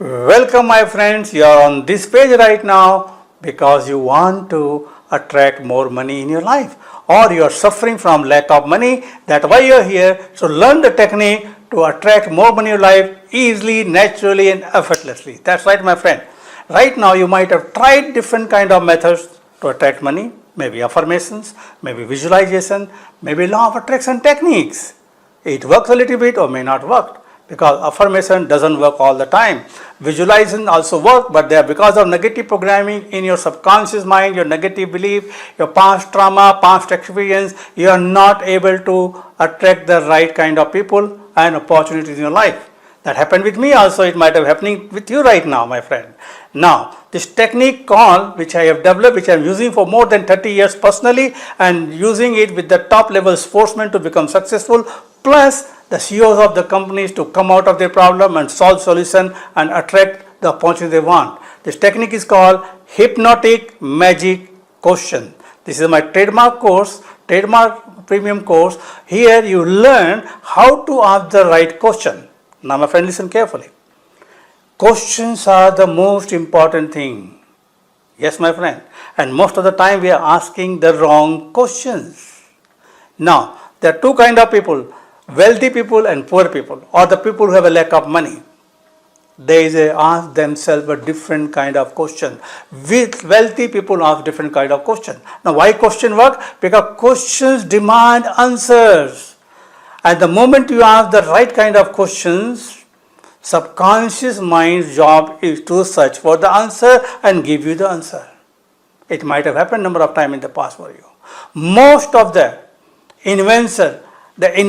Welcome my friends, you are on this page right now because you want to attract more money in your life, or you are suffering from lack of money. That's why you are here. So learn the technique to attract more money in your life easily, naturally and effortlessly. That's right my friend. Right now you might have tried different kind of methods to attract money, maybe affirmations, maybe visualization, maybe law of attraction techniques. It works a little bit or may not work, because affirmation doesn't work all the time. Visualization also work, but they are because of negative programming in your subconscious mind, your negative belief, your past trauma, past experience, you are not able to attract the right kind of people and opportunities in your life. That happened with me also, it might have happening with you right now my friend. Now this technique called, which I have developed, which I am using for more than 30 years personally and using it with the top level sportsmen to become successful, plus the CEOs of the companies to come out of their problem and solve solution and attract the opportunity they want. This technique is called Hypnotic Magic Question. This is my trademark course, trademark premium course. Here you learn how to ask the right question. Now my friend, listen carefully. Questions are the most important thing. Yes my friend. And most of the time we are asking the wrong questions. Now there are two kinds of people, wealthy people and poor people, or the people who have a lack of money. They ask themselves a different kind of question. With wealthy people ask different kind of question. Now why question work? Because questions demand answers. At the moment you ask the right kind of questions, subconscious mind's job is to search for the answer and give you the answer. It might have happened number of times in the past for you. Most of the inventor, they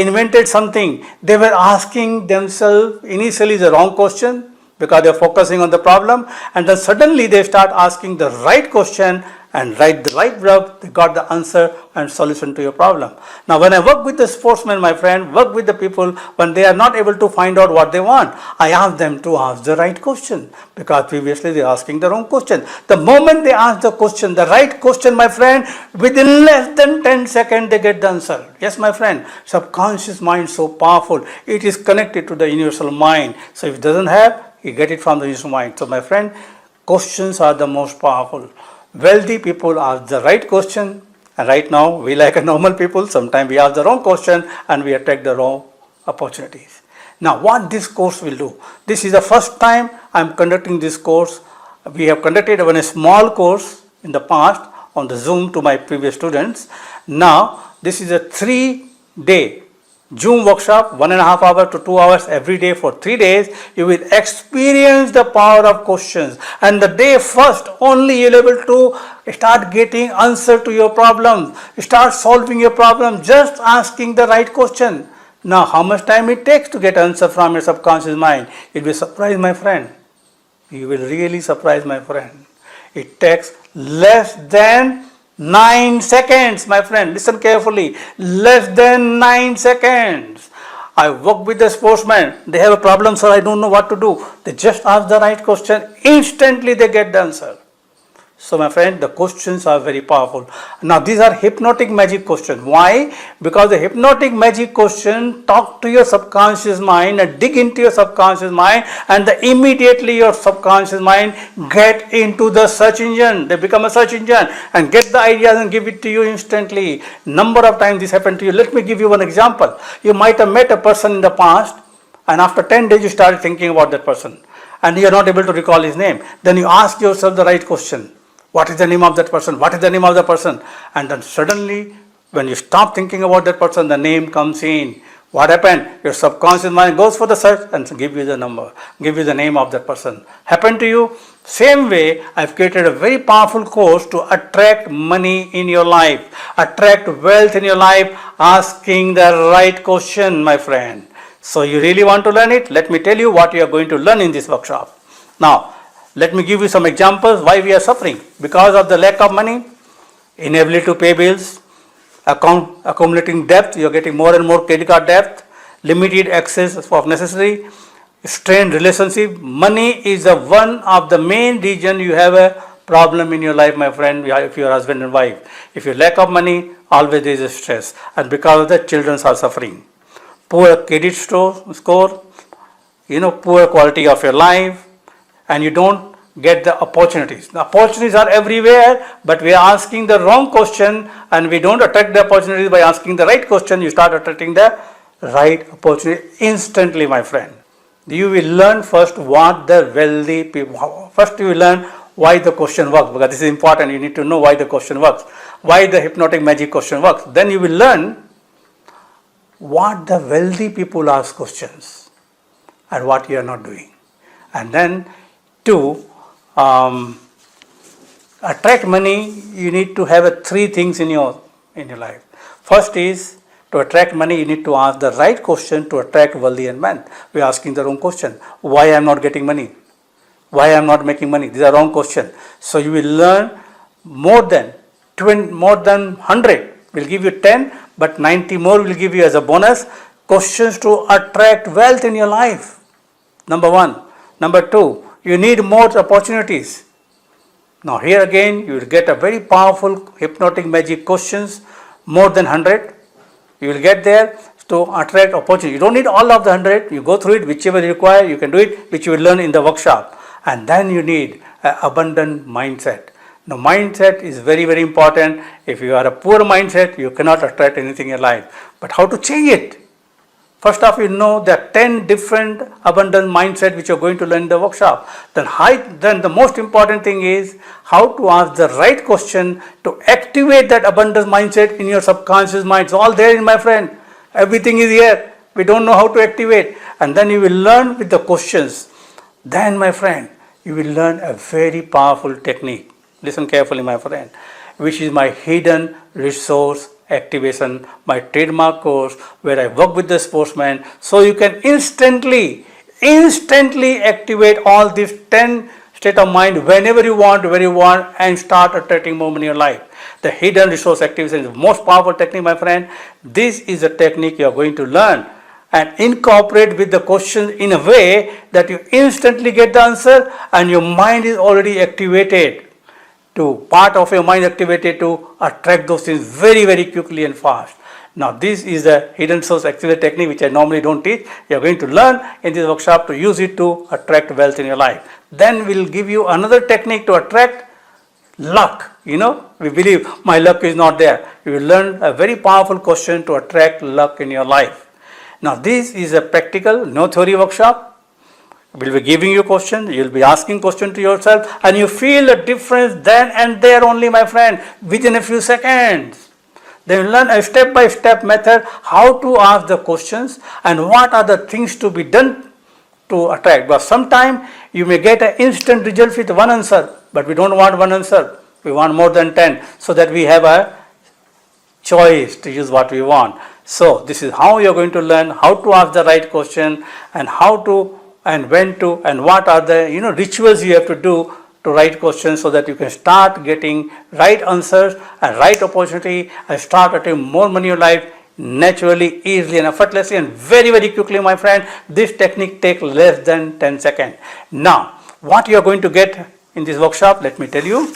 invented something. They were asking themselves initially the wrong question because they are focusing on the problem, and then suddenly they start asking the right question and write the right verb, they got the answer and solution to your problem. Now when I work with the sportsmen, my friend, work with the people, when they are not able to find out what they want, I ask them to ask the right question, because previously they are asking the wrong question. The moment they ask the question, the right question, my friend, within less than 10 seconds they get the answer. Yes my friend, subconscious mind is so powerful, it is connected to the universal mind. So if it doesn't have, you get it from the universal mind. So my friend, questions are the most powerful. Wealthy people ask the right question, and right now we like a normal people, sometimes we ask the wrong question and we attract the wrong opportunities. Now what this course will do, this is the first time I am conducting this course. We have conducted even a small course in the past on the Zoom to my previous students. Now this is a 3-day Zoom workshop, 1.5 hours to 2 hours every day for 3 days. You will experience the power of questions, and the day first only you will be able to start getting answer to your problem, start solving your problem, just asking the right question. Now how much time it takes to get answer from your subconscious mind? It will surprise my friend. You will really surprise my friend. It takes less than 9 seconds, my friend, listen carefully, less than 9 seconds. I work with the sportsmen, they have a problem, sir, I don't know what to do. They just ask the right question, instantly they get the answer. So my friend, the questions are very powerful. Now these are hypnotic magic questions. Why? Because the hypnotic magic question talk to your subconscious mind and dig into your subconscious mind, and immediately your subconscious mind get into the search engine. They become a search engine and get the ideas and give it to you instantly. Number of times this happened to you. Let me give you one example. You might have met a person in the past, and after 10 days you started thinking about that person and you are not able to recall his name. Then you ask yourself the right question. What is the name of that person? What is the name of the person? And then suddenly, when you stop thinking about that person, the name comes in. What happened? Your subconscious mind goes for the search and give you the number, give you the name of that person. Happened to you? Same way, I've created a very powerful course to attract money in your life, attract wealth in your life, asking the right question, my friend. So you really want to learn it? Let me tell you what you are going to learn in this workshop. Now, let me give you some examples why we are suffering. Because of the lack of money, inability to pay bills, accumulating debt, you are getting more and more credit card debt, limited access of necessary, strained relationship. Money is one of the main reason you have a problem in your life, my friend, if you are husband and wife. If you lack of money, always there is a stress, and because of that children are suffering. Poor credit score, poor quality of your life, and you don't get the opportunities. The opportunities are everywhere, but we are asking the wrong question, and we don't attract the opportunities by asking the right question. You start attracting the right opportunity instantly, my friend. You will learn first what the wealthy people, first you will learn why the question works, because this is important. You need to know why the question works, why the hypnotic magic question works. Then you will learn what the wealthy people ask questions and what you are not doing. And then to attract money, you need to have three things in your life. First is, to attract money, you need to ask the right question to attract wealthy and wealth. We are asking the wrong question. Why I am not getting money? Why I am not making money? These are wrong questions. So you will learn more than 100. Will give you 10, but 90 more will give you as a bonus questions to attract wealth in your life. Number one. Number two, you need more opportunities. Now here again, you will get a very powerful hypnotic magic questions, more than 100. You will get there to attract opportunity. You don't need all of the 100. You go through it, whichever you require, you can do it, which you will learn in the workshop. And then you need an abundant mindset. Now mindset is very, very important. If you are a poor mindset, you cannot attract anything in life. But how to change it? First off, you know there are 10 different abundant mindset which you are going to learn in the workshop. Then the most important thing is how to ask the right question to activate that abundant mindset in your subconscious mind. It's all there, my friend. Everything is here. We don't know how to activate. And then you will learn with the questions. Then, my friend, you will learn a very powerful technique. Listen carefully, my friend, which is my hidden resource activation, my trademark course, where I work with the sportsman, so you can instantly activate all these 10 state of mind whenever you want, where you want, and start attracting more money in your life. The hidden resource activation is the most powerful technique, my friend. This is a technique you are going to learn and incorporate with the question in a way that you instantly get the answer and your mind is already activated. Part of your mind activated to attract those things very, very quickly and fast. Now this is the hidden source activation technique which I normally don't teach. You are going to learn in this workshop to use it to attract wealth in your life. Then we'll give you another technique to attract luck. We believe my luck is not there. You will learn a very powerful question to attract luck in your life. Now this is a practical, no theory workshop. We'll be giving you questions, you'll be asking questions to yourself, and you feel the difference then and there only, my friend, within a few seconds. Then you learn a step-by-step method how to ask the questions and what are the things to be done to attract. But sometimes you may get an instant result with one answer, but we don't want one answer. We want more than 10 so that we have a choice to use what we want. So this is how you're going to learn how to ask the right question and how to and when to and what are the rituals you have to do to write questions so that you can start getting right answers and right opportunity and start getting more money in your life naturally, easily and effortlessly and very, very quickly, my friend. This technique takes less than 10 seconds. Now, what you are going to get in this workshop, let me tell you.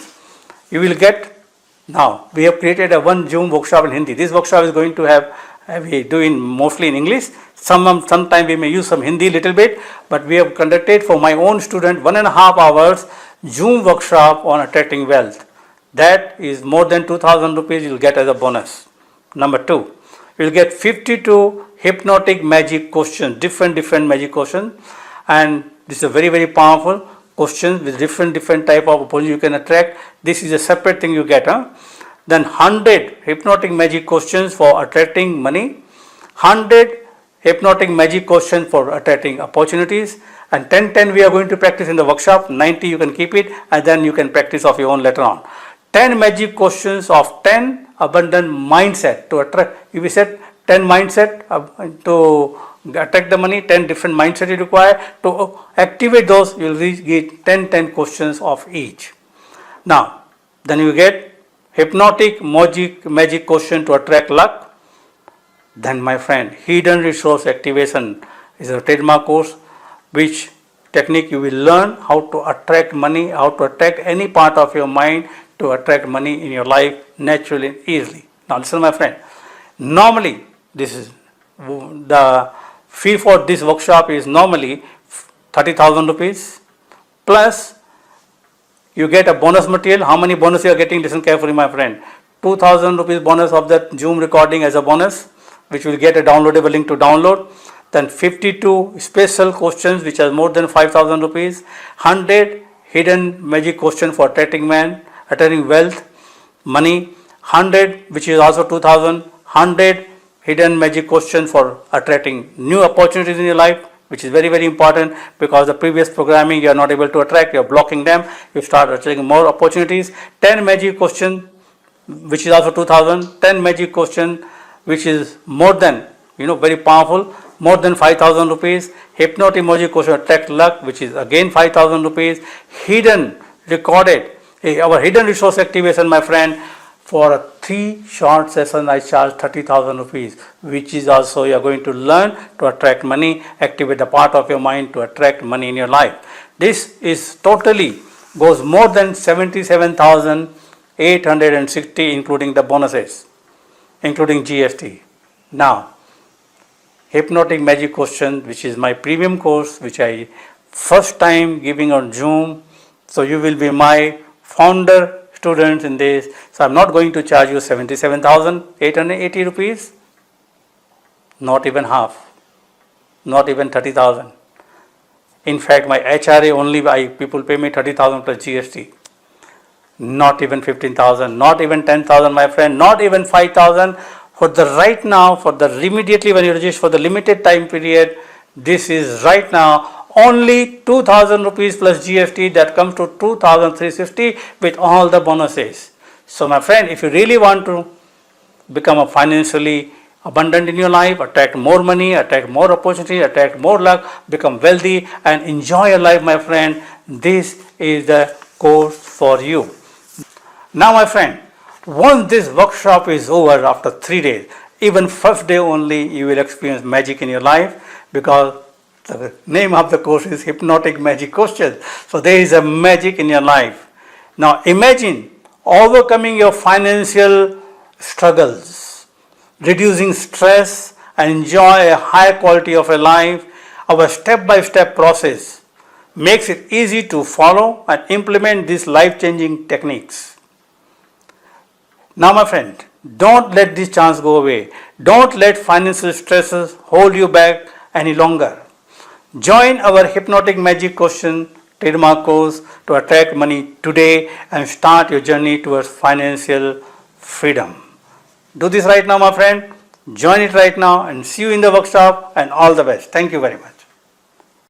You will get, now we have created a one Zoom workshop in Hindi. This workshop is going to have, we do in mostly in English. Sometime we may use some Hindi little bit, but we have conducted for my own student 1.5 hours Zoom workshop on attracting wealth. That is more than 2,000 rupees you will get as a bonus. Number two, you will get 52 hypnotic magic questions, different magic questions, and this is a very, very powerful questions with different type of opportunity you can attract. This is a separate thing you get. Then 100 hypnotic magic questions for attracting money, 100 hypnotic magic questions for attracting opportunities, and 10 we are going to practice in the workshop. 90 you can keep it and then you can practice of your own later on. 10 magic questions of 10 abundant mindset to attract. If we said 10 mindset to attract the money, 10 different mindset you require to activate those, you will get 10 questions of each. Now then you get hypnotic magic question to attract luck. Then, my friend, hidden resource activation is a trademark course, which technique you will learn how to attract money, how to attract any part of your mind to attract money in your life naturally and easily. Now listen, my friend, normally this is the fee for this workshop is normally 30,000 rupees, plus you get a bonus material. How many bonus you are getting? Listen carefully, my friend. 2,000 rupees bonus of that Zoom recording as a bonus, which will get a downloadable link to download. Then 52 special questions which are more than 5,000 rupees. 100 hidden magic questions for attracting wealth, money. 100 which is also 2,000. 100 hidden magic questions for attracting new opportunities in your life, which is very, very important, because the previous programming you are not able to attract, you are blocking them, you start attracting more opportunities. 10 magic questions which is also 2,000. 10 magic questions which is more than, very powerful, more than 5,000 rupees. Hypnotic magic question attract luck, which is again 5,000 rupees. Hidden recorded, our hidden resource activation, my friend, for a 3 short session I charge 30,000 rupees, which is also you are going to learn to attract money, activate the part of your mind to attract money in your life. This is totally goes more than 77,860, including the bonuses, including GST. Now, Hypnotic Magic Question, which is my premium course, which I first time giving on Zoom. So you will be my founder students in this. So I'm not going to charge you 77,880 rupees, not even half, not even 30,000. In fact, my HRA only people pay me 30,000 plus GST. Not even 15,000, not even 10,000, my friend, not even 5,000. For the right now, for the immediately when you register for the limited time period, this is right now only 2,000 rupees plus GST, that comes to 2,350 with all the bonuses. So my friend, if you really want to become a financially abundant in your life, attract more money, attract more opportunity, attract more luck, become wealthy and enjoy your life, my friend, this is the course for you. Now my friend, once this workshop is over after 3 days, even first day only you will experience magic in your life, because the name of the course is Hypnotic Magic Questions. So there is a magic in your life. Now imagine overcoming your financial struggles, reducing stress and enjoy a high quality of a life. Our step-by-step process makes it easy to follow and implement these life-changing techniques. Now my friend, don't let this chance go away. Don't let financial stresses hold you back any longer. Join our Hypnotic Magic Question trademark course to attract money today and start your journey towards financial freedom. Do this right now, my friend. Join it right now and see you in the workshop, and all the best. Thank you very much.